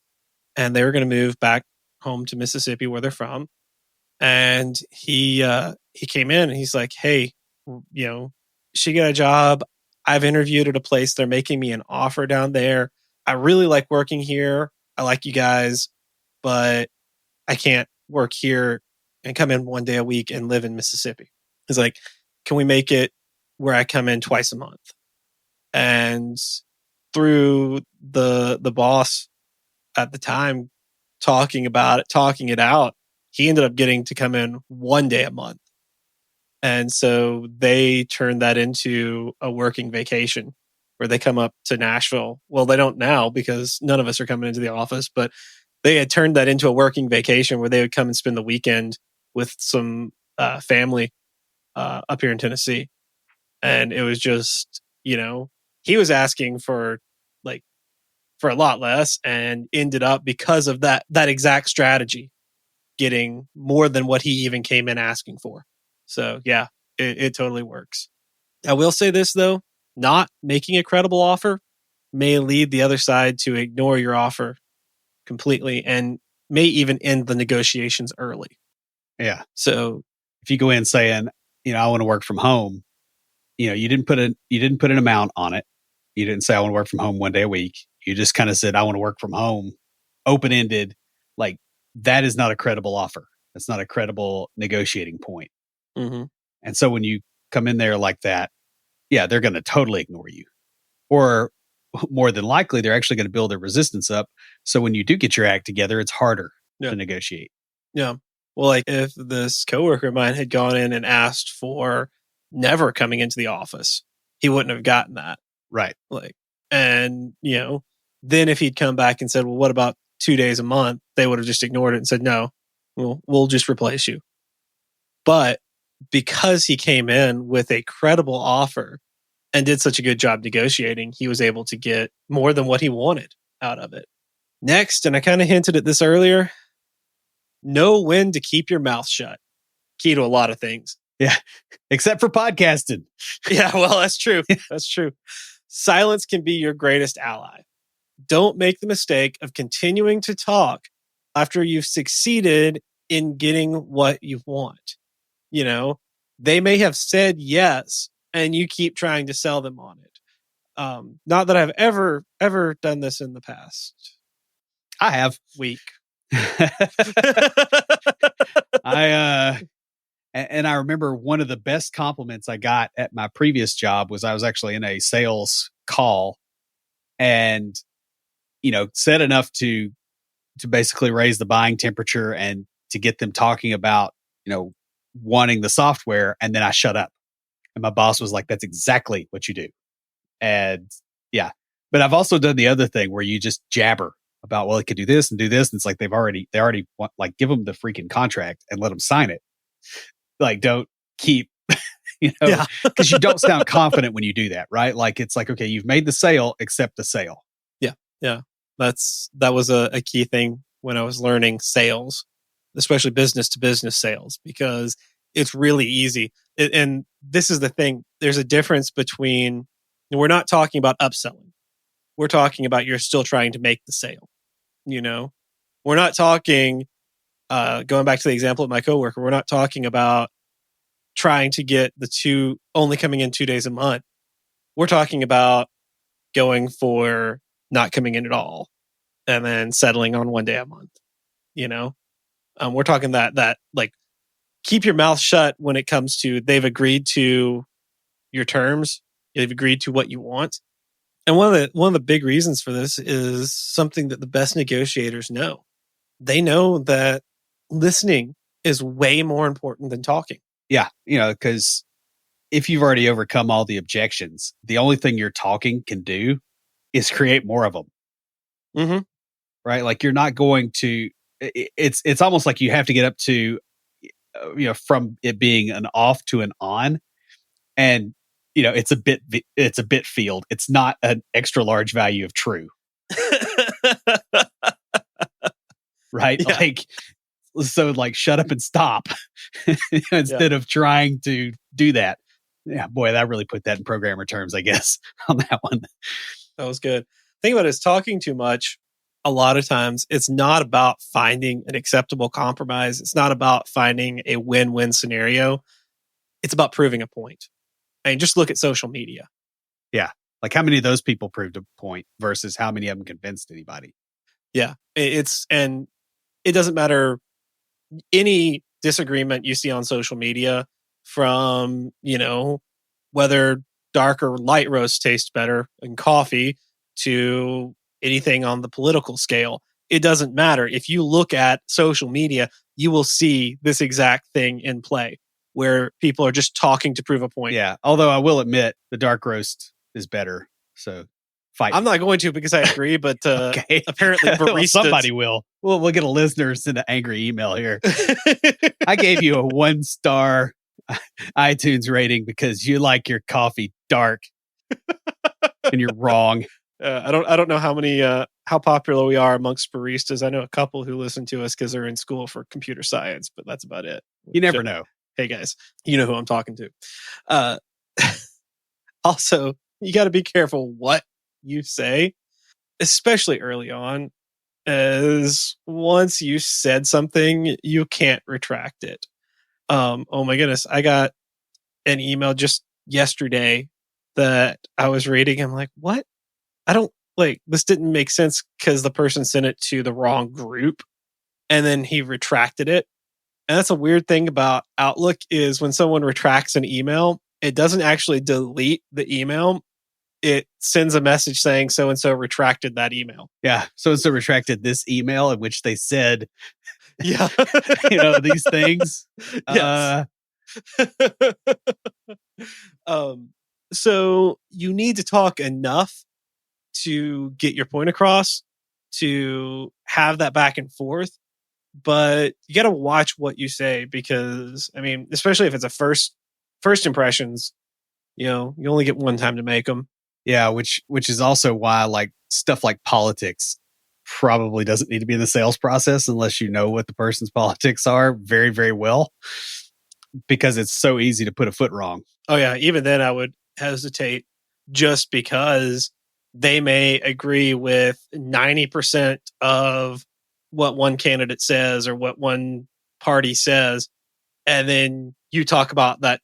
and they were going to move back home to Mississippi, where they're from. And he came in and he's like, hey, she got a job. I've interviewed at a place. They're making me an offer down there. I really like working here. I like you guys, but I can't work here and come in one day a week and live in Mississippi. He's like, can we make it where I come in twice a month? And through the boss at the time, talking it out, he ended up getting to come in one day a month. And so they turned that into a working vacation where they come up to Nashville. Well, they don't now because none of us are coming into the office, but they had turned that into a working vacation where they would come and spend the weekend with some family up here in Tennessee. And it was just, he was asking for a lot less, and ended up, because of that exact strategy, getting more than what he even came in asking for. So yeah, it totally works. I will say this though, not making a credible offer may lead the other side to ignore your offer completely, and may even end the negotiations early. Yeah. So if you go in saying, I want to work from home, you didn't put an amount on it. You didn't say I want to work from home 1 day a week. You just kind of said I want to work from home, open-ended. Like that is not a credible offer. That's not a credible negotiating point. mm-hmm. And so when you come in there like that, yeah, they're going to totally ignore you. Or more than likely, they're actually going to build their resistance up. So when you do get your act together, it's harder to negotiate. Yeah. Well, like if this coworker of mine had gone in and asked for never coming into the office, he wouldn't have gotten that. Right. And then if he'd come back and said, well, what about 2 days a month? They would have just ignored it and said, no, we'll just replace you. But because he came in with a credible offer and did such a good job negotiating, he was able to get more than what he wanted out of it. Next, and I kind of hinted at this earlier, know when to keep your mouth shut. Key to a lot of things. Yeah. Except for podcasting. Yeah, well, that's true. That's true. Silence can be your greatest ally. Don't make the mistake of continuing to talk after you've succeeded in getting what you want. You know, they may have said yes, and you keep trying to sell them on it. Not that I've ever done this in the past I have. week. And I remember one of the best compliments I got at my previous job was I was actually in a sales call and, said enough to basically raise the buying temperature and to get them talking about, wanting the software. And then I shut up. And my boss was like, that's exactly what you do. And yeah, but I've also done the other thing where you just jabber about, well, it could do this and do this. And it's like, they already want, like, give them the freaking contract and let them sign it. Like, don't keep, because you don't sound confident when you do that, right? Like, it's like, okay, you've made the sale, accept the sale. Yeah. Yeah. That was a key thing when I was learning sales, especially business to business sales, because it's really easy. And this is the thing. There's a difference between, we're not talking about upselling. We're talking about you're still trying to make the sale. We're not talking, going back to the example of my coworker, we're not talking about trying to get the two only coming in 2 days a month. We're talking about going for not coming in at all and then settling on 1 day a month. We're talking that like, keep your mouth shut when it comes to they've agreed to your terms. They've agreed to what you want. And one of the big reasons for this is something that the best negotiators know. They know that listening is way more important than talking. Yeah, because if you've already overcome all the objections, the only thing your talking can do is create more of them. Mm-hmm. Right? Like, you're not going to. It's almost like you have to get up to, from it being an off to an on, and it's a bit field. It's not an extra large value of true. Right? Yeah. Like, shut up and stop instead of trying to do that. Yeah, boy, that really put that in programmer terms, I guess, on that one. That was good. Think about it, is talking too much. A lot of times it's not about finding an acceptable compromise. It's not about finding a win-win scenario. It's about proving a point. I mean, just look at social media. Yeah. Like, how many of those people proved a point versus how many of them convinced anybody? Yeah. And it doesn't matter any disagreement you see on social media, from, whether dark or light roast tastes better in coffee to anything on the political scale. It doesn't matter. If you look at social media, you will see this exact thing in play where people are just talking to prove a point. Yeah. Although I will admit the dark roast is better. So fight. I'm not going to, because I agree, but okay. Apparently baristas... somebody will. We'll get a listener send an angry email here. I gave you a 1-star iTunes rating because you like your coffee dark, and you're wrong. I don't know how popular we are amongst baristas. I know a couple who listen to us because they're in school for computer science, but that's about it. You never know. Hey guys, you know who I'm talking to. Also, you got to be careful what you say, especially early on, as once you said something, you can't retract it. Oh my goodness, I got an email just yesterday that I was reading. I'm like, what? I don't this didn't make sense because the person sent it to the wrong group, and then he retracted it. And that's a weird thing about Outlook, is when someone retracts an email, it doesn't actually delete the email. It sends a message saying so-and-so retracted that email. Yeah. So-and-so retracted this email in which they said, yeah, these things. Yes. So you need to talk enough to get your point across, to have that back and forth. But you got to watch what you say, because, I mean, especially if it's a first impressions, you only get one time to make them. Yeah, which is also why, like, stuff like politics probably doesn't need to be in the sales process unless you know what the person's politics are very, very well. because it's so easy to put a foot wrong. Oh yeah, even then I would hesitate just because they may agree with 90% of what one candidate says or what one party says, and then you talk about that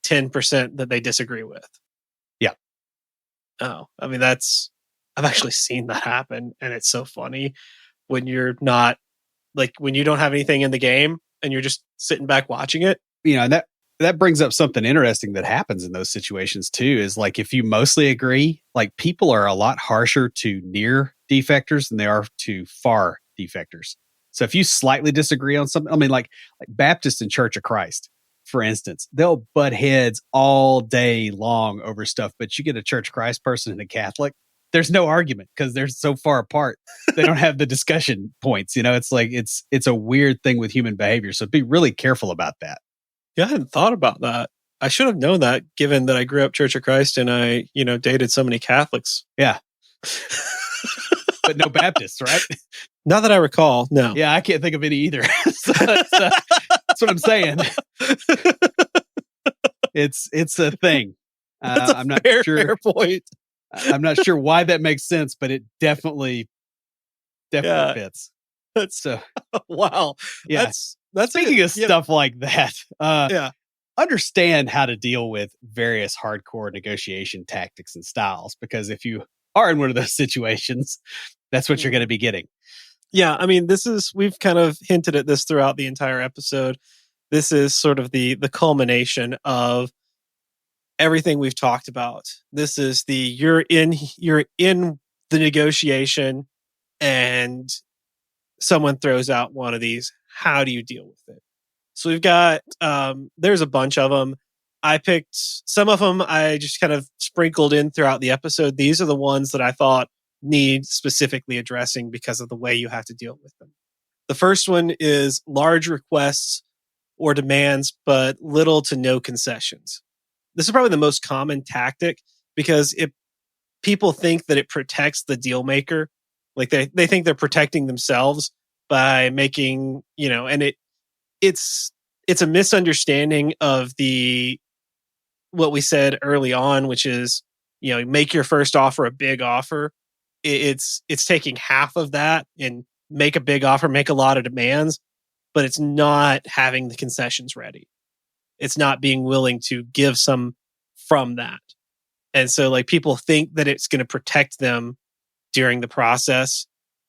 10% that they disagree with. Yeah. Oh, I mean, I've actually seen that happen, and it's so funny when you're not, like, when you don't have anything in the game and you're just sitting back watching it. And that brings up something interesting that happens in those situations too, is like, if you mostly agree, like, people are a lot harsher to near defectors than they are to far defectors. So if you slightly disagree on something, I mean, like Baptist and Church of Christ, for instance, they'll butt heads all day long over stuff, but you get a Church of Christ person and a Catholic, there's no argument because they're so far apart. They don't have the discussion points. It's like, it's a weird thing with human behavior. So be really careful about that. Yeah, I hadn't thought about that. I should have known that, given that I grew up Church of Christ and I, dated so many Catholics. Yeah. But no Baptists, right? Not that I recall, no. Yeah, I can't think of any either. So that's what I'm saying. It's a thing. I'm not sure. Fair point. I'm not sure why that makes sense, but it definitely fits. That's so wow. Yeah. That's speaking of stuff like that. Understand how to deal with various hardcore negotiation tactics and styles, because if you are in one of those situations, that's what you're going to be getting. Yeah, I mean, we've kind of hinted at this throughout the entire episode. This is sort of the culmination of everything we've talked about. This is you're in the negotiation and someone throws out one of these. How do you deal with it? So we've got, there's a bunch of them. I picked some of them. I just kind of sprinkled in throughout the episode. These are the ones that I thought need specifically addressing because of the way you have to deal with them. The first one is large requests or demands, but little to no concessions. This is probably the most common tactic because people think that it protects the deal maker. Like they think they're protecting themselves by making, and it's a misunderstanding of what we said early on, which is, make your first offer a big offer. It's taking half of that and make a big offer, make a lot of demands, but it's not having the concessions ready. It's not being willing to give some from that. And so, like, people think that it's going to protect them during the process,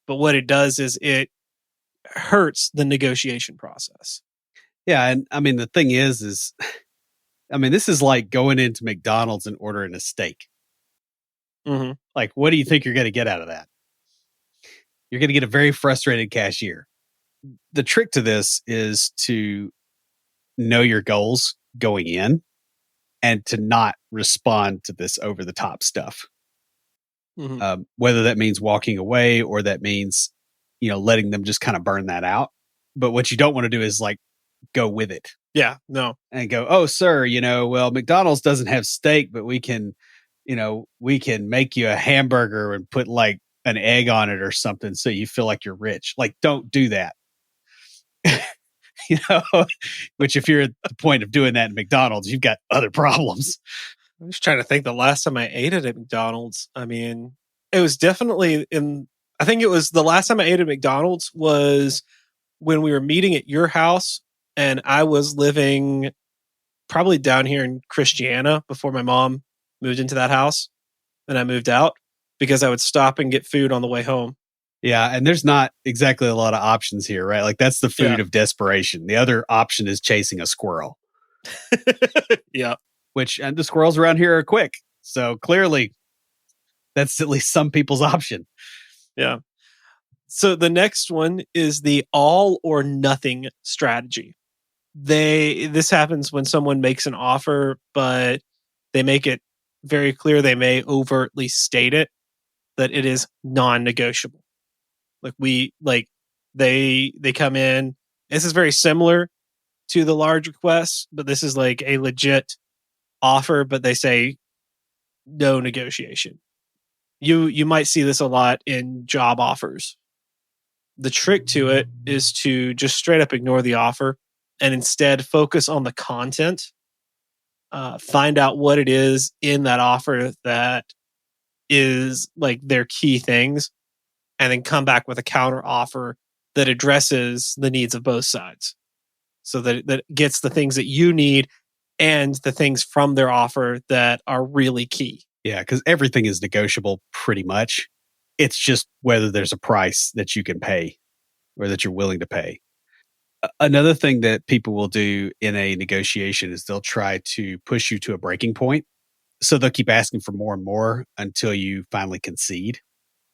but what it does is it hurts the negotiation process. Yeah, and I mean, the thing is I mean, this is like going into McDonald's and ordering a steak. Mm-hmm. Like, what do you think you're going to get out of that? You're going to get a very frustrated cashier. The trick to this is to know your goals going in and to not respond to this over the top stuff. Mm-hmm. Whether that means walking away or that means, letting them just kind of burn that out. But what you don't want to do is like go with it. Yeah, no. And go, oh, sir, well, McDonald's doesn't have steak, but we can make you a hamburger and put like an egg on it or something so you feel like you're rich. Like, don't do that. Which if you're at the point of doing that in McDonald's, you've got other problems. I'm just trying to think the last time I ate it at McDonald's. I mean, it was definitely I think it was the last time I ate at McDonald's was when we were meeting at your house and I was living probably down here in Christiana before my mom moved into that house and I moved out because I would stop and get food on the way home. Yeah, and there's not exactly a lot of options here, right? Like, that's the food of desperation. The other option is chasing a squirrel. Yeah. And the squirrels around here are quick. So clearly that's at least some people's option. Yeah. So the next one is the all or nothing strategy. This happens when someone makes an offer, but they make it very clear, they may overtly state it, that it is non-negotiable. They come in. This is very similar to the large requests, but this is like a legit offer, but they say no negotiation. You might see this a lot in job offers. The trick to it is to just straight up ignore the offer and instead focus on the content. Find out what it is in that offer that is like their key things, and then come back with a counter offer that addresses the needs of both sides, so that gets the things that you need and the things from their offer that are really key. Yeah, because everything is negotiable pretty much. It's just whether there's a price that you can pay or that you're willing to pay. Another thing that people will do in a negotiation is they'll try to push you to a breaking point. So they'll keep asking for more and more until you finally concede,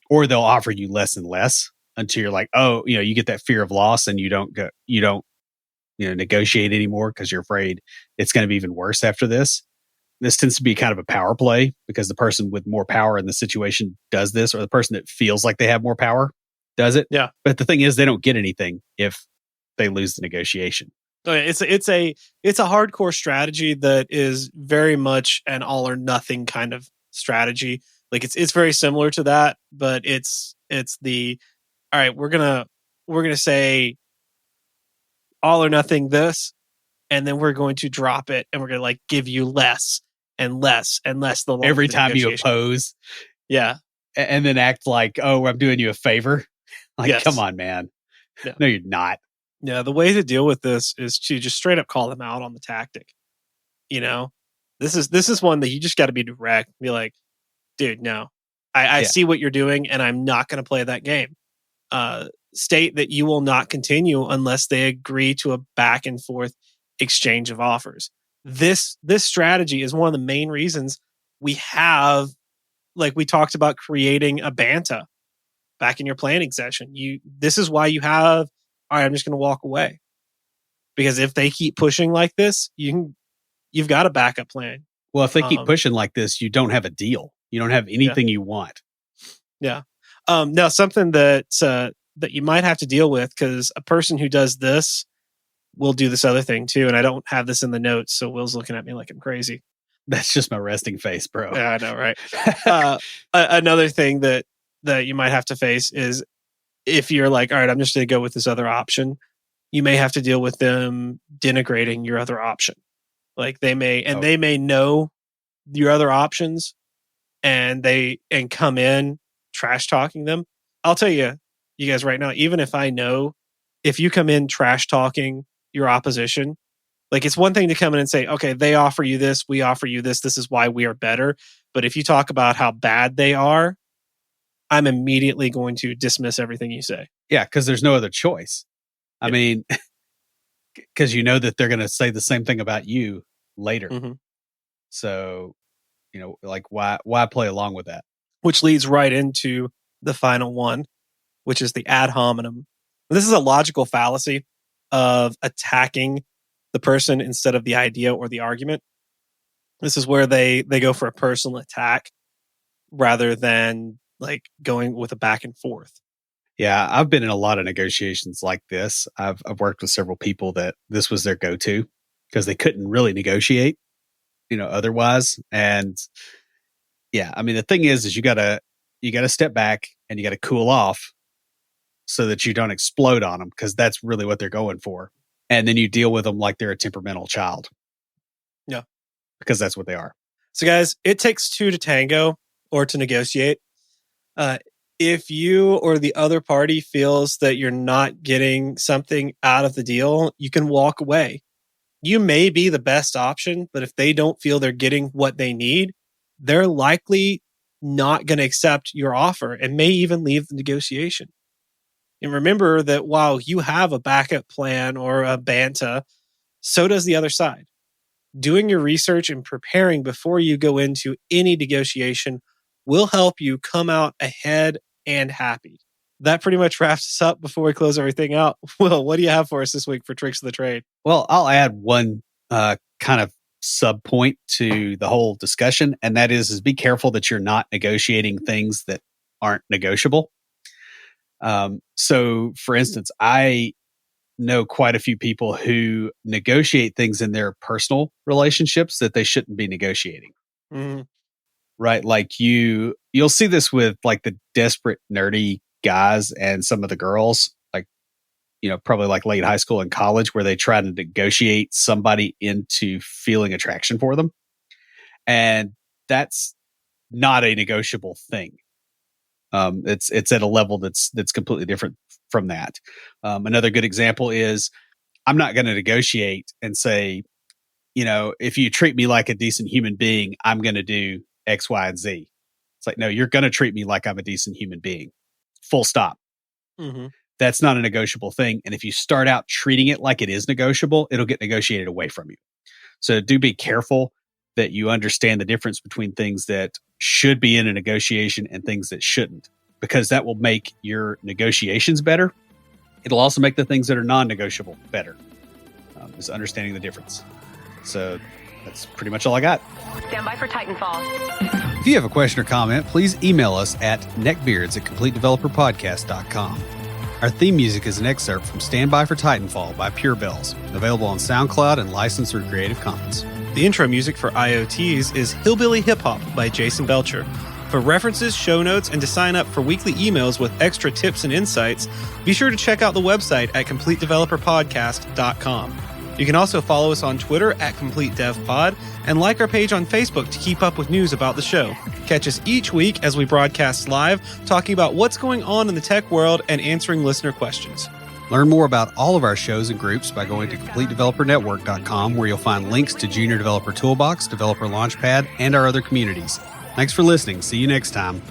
or they'll offer you less and less until you're like, oh, you get that fear of loss and you don't negotiate anymore because you're afraid it's going to be even worse after this. This tends to be kind of a power play because the person with more power in the situation does this, or the person that feels like they have more power does it. Yeah. But the thing is, they don't get anything if they lose the negotiation. It's a hardcore strategy that is very much an all or nothing kind of strategy. Like it's very similar to that, but it's the all right, we're gonna say all or nothing this, and then we're going to drop it, and we're gonna like give you less and less and less the longer Every the time you negotiation. oppose. Yeah. And then act like, oh, I'm doing you a favor. Like, Yes. come on, man. Yeah. No, you're not. Yeah, the way to deal with this is to just straight up call them out on the tactic. This is one that you just got to be direct. Be like, dude, no, I see what you're doing, and I'm not going to play that game. State that you will not continue unless they agree to a back and forth exchange of offers. This strategy is one of the main reasons we have, like we talked about, creating a banta back in your planning session. This is why you have, all right, I'm just going to walk away. Because if they keep pushing like this, you've got a backup plan. Well, if they keep pushing like this, you don't have a deal. You don't have anything you want. Yeah. Now, something that you might have to deal with, because a person who does this will do this other thing too. And I don't have this in the notes, so Will's looking at me like I'm crazy. That's just my resting face, bro. Yeah, I know, right? Another thing that you might have to face is if you're like, all right, I'm just going to go with this other option, you may have to deal with them denigrating your other option. Like they may know your other options, and come in trash talking them. I'll tell you guys right now, even if I know, if you come in trash talking your opposition, like it's one thing to come in and say, okay, they offer you this, we offer you this, this is why we are better. But if you talk about how bad they are, I'm immediately going to dismiss everything you say. Yeah, because there's no other choice. I mean, because you know that they're going to say the same thing about you later. Mm-hmm. So, like why play along with that? Which leads right into the final one, which is the ad hominem. This is a logical fallacy of attacking the person instead of the idea or the argument. This is where they go for a personal attack rather than like going with a back and forth. Yeah, I've been in a lot of negotiations like this. I've worked with several people that this was their go-to because they couldn't really negotiate, otherwise. And yeah, I mean, the thing is you gotta step back and you gotta cool off so that you don't explode on them, because that's really what they're going for. And then you deal with them like they're a temperamental child. Yeah, because that's what they are. So, guys, it takes two to tango or to negotiate. If you or the other party feels that you're not getting something out of the deal, you can walk away. You may be the best option, but if they don't feel they're getting what they need, they're likely not going to accept your offer and may even leave the negotiation. And remember that while you have a backup plan or a banta, so does the other side. Doing your research and preparing before you go into any negotiation will help you come out ahead and happy. That pretty much wraps us up before we close everything out. Will, what do you have for us this week for Tricks of the Trade? Well, I'll add one kind of sub point to the whole discussion, and that is be careful that you're not negotiating things that aren't negotiable. So, for instance, I know quite a few people who negotiate things in their personal relationships that they shouldn't be negotiating. Mm-hmm. Right? Like you'll see this with like the desperate nerdy guys and some of the girls. Like probably like late high school and college, where they try to negotiate somebody into feeling attraction for them. And that's not a negotiable thing. It's at a level that's completely different from that. Another good example is, I'm not going to negotiate and say, if you treat me like a decent human being, I'm going to do X, Y, and Z. It's like, no, you're going to treat me like I'm a decent human being. Full stop. Mm-hmm. That's not a negotiable thing. And if you start out treating it like it is negotiable, it'll get negotiated away from you. So do be careful that you understand the difference between things that should be in a negotiation and things that shouldn't, because that will make your negotiations better. It'll also make the things that are non-negotiable better. Is understanding the difference. So that's pretty much all I got. Stand by for Titanfall. If you have a question or comment, please email us at neckbeards@CompleteDeveloperPodcast.com. Our theme music is an excerpt from Stand By for Titanfall by Pure Bells, available on SoundCloud and licensed through Creative Commons. The intro music for IoTs is Hillbilly Hip Hop by Jason Belcher. For references, show notes, and to sign up for weekly emails with extra tips and insights, be sure to check out the website at CompleteDeveloperPodcast.com. You can also follow us on Twitter at CompleteDevPod and like our page on Facebook to keep up with news about the show. Catch us each week as we broadcast live, talking about what's going on in the tech world and answering listener questions. Learn more about all of our shows and groups by going to CompleteDeveloperNetwork.com, where you'll find links to Junior Developer Toolbox, Developer Launchpad, and our other communities. Thanks for listening. See you next time.